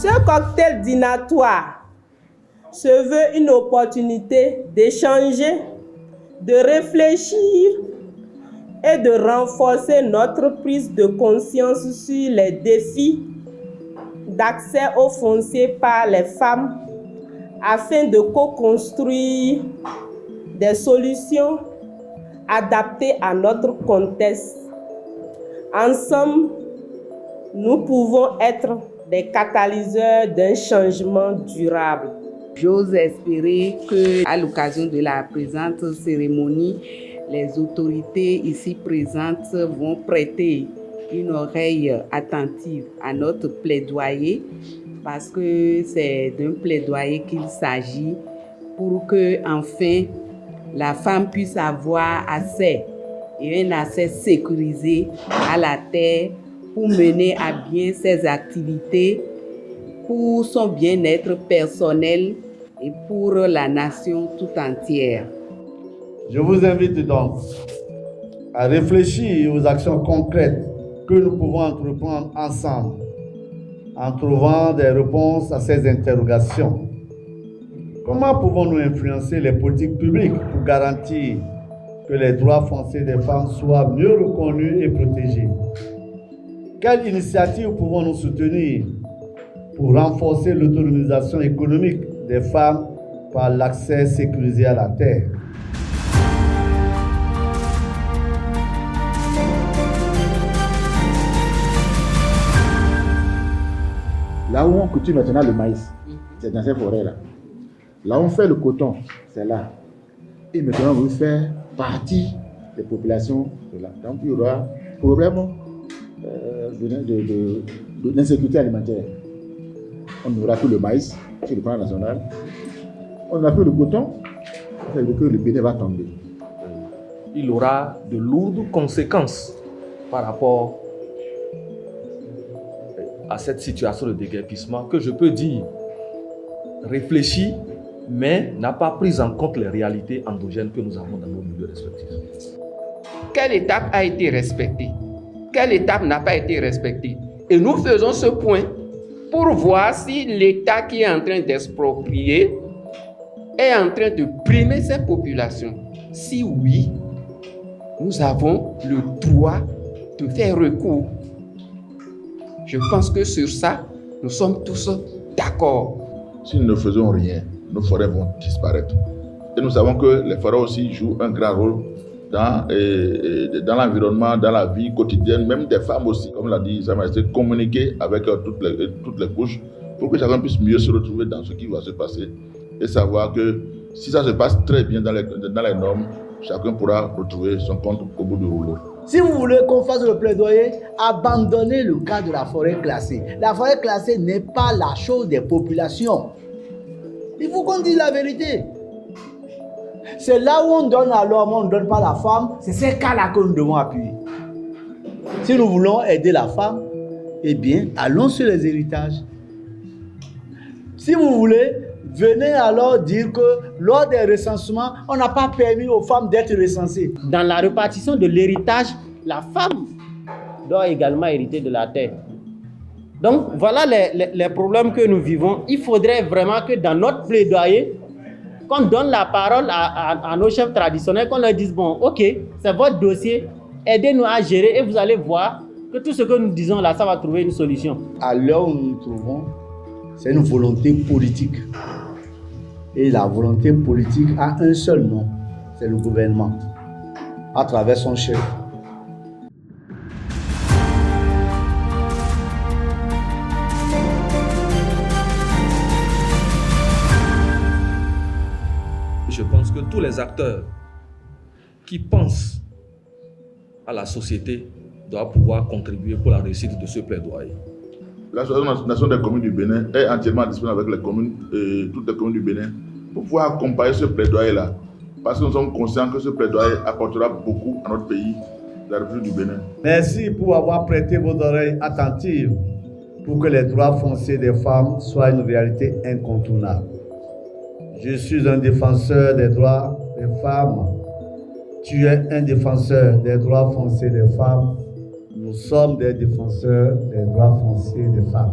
Ce cocktail dînatoire se veut une opportunité d'échanger, de réfléchir et de renforcer notre prise de conscience sur les défis d'accès au foncier par les femmes afin de co-construire des solutions adaptées à notre contexte. Ensemble, nous pouvons être des catalyseurs d'un changement durable. J'ose espérer qu'à l'occasion de la présente cérémonie, les autorités ici présentes vont prêter une oreille attentive à notre plaidoyer parce que c'est d'un plaidoyer qu'il s'agit pour que, enfin, la femme puisse avoir accès et un accès sécurisé à la terre pour mener à bien ses activités, pour son bien-être personnel et pour la nation tout entière. Je vous invite donc à réfléchir aux actions concrètes que nous pouvons entreprendre ensemble en trouvant des réponses à ces interrogations. Comment pouvons-nous influencer les politiques publiques pour garantir que les droits fonciers des femmes soient mieux reconnus et protégés? Quelles initiatives pouvons-nous soutenir pour renforcer l'autonomisation économique des femmes par l'accès sécurisé à la terre? Là où on cultive maintenant le maïs, c'est dans ces forêts-là. Là où on fait le coton, c'est là. Et maintenant, on veut faire partie des populations de là. Donc, il y aura problème d'insécurité alimentaire. On n'aura plus le maïs sur le plan national. On n'a plus le coton, ça veut dire que le Bénin va tomber. Il aura de lourdes conséquences par rapport à cette situation de déguerpissement que je peux dire réfléchie, mais n'a pas pris en compte les réalités endogènes que nous avons dans nos milieux respectifs. Quelle étape a été respectée? Quelle étape n'a pas été respectée? Et nous faisons ce point pour voir si l'État qui est en train d'exproprier est en train de primer ces populations. Si oui, nous avons le droit de faire recours. Je pense que sur ça, nous sommes tous d'accord. Si nous ne faisons rien, nos forêts vont disparaître. Et nous savons que les forêts aussi jouent un grand rôle dans l'environnement, dans la vie quotidienne, même des femmes aussi, comme l'a dit Sa Majesté, communiquer avec toutes les couches pour que chacun puisse mieux se retrouver dans ce qui va se passer et savoir que si ça se passe très bien dans les normes, chacun pourra retrouver son compte au bout du rouleau. Si vous voulez qu'on fasse le plaidoyer, abandonnez le cas de la forêt classée. La forêt classée n'est pas la chose des populations. Il faut qu'on dise la vérité. C'est là où on donne à l'homme, on ne donne pas à la femme. C'est ces cas-là que nous devons appuyer. Si nous voulons aider la femme, eh bien, allons sur les héritages. Si vous voulez, venez alors dire que lors des recensements, on n'a pas permis aux femmes d'être recensées. Dans la répartition de l'héritage, la femme doit également hériter de la terre. Donc voilà les problèmes que nous vivons. Il faudrait vraiment que dans notre plaidoyer, qu'on donne la parole à nos chefs traditionnels, qu'on leur dise, bon, ok, c'est votre dossier, aidez-nous à gérer et vous allez voir que tout ce que nous disons là, ça va trouver une solution. À l'heure où nous nous trouvons, c'est une volonté politique. Et la volonté politique a un seul nom, c'est le gouvernement, à travers son chef. Je pense que tous les acteurs qui pensent à la société doivent pouvoir contribuer pour la réussite de ce plaidoyer. L'Association des communes du Bénin est entièrement disponible avec toutes les communes du Bénin pour pouvoir accompagner ce plaidoyer-là. Parce que nous sommes conscients que ce plaidoyer apportera beaucoup à notre pays, la République du Bénin. Merci pour avoir prêté vos oreilles attentives pour que les droits fonciers des femmes soient une réalité incontournable. Je suis un défenseur des droits des femmes. Tu es un défenseur des droits fonciers des femmes. Nous sommes des défenseurs des droits fonciers des femmes.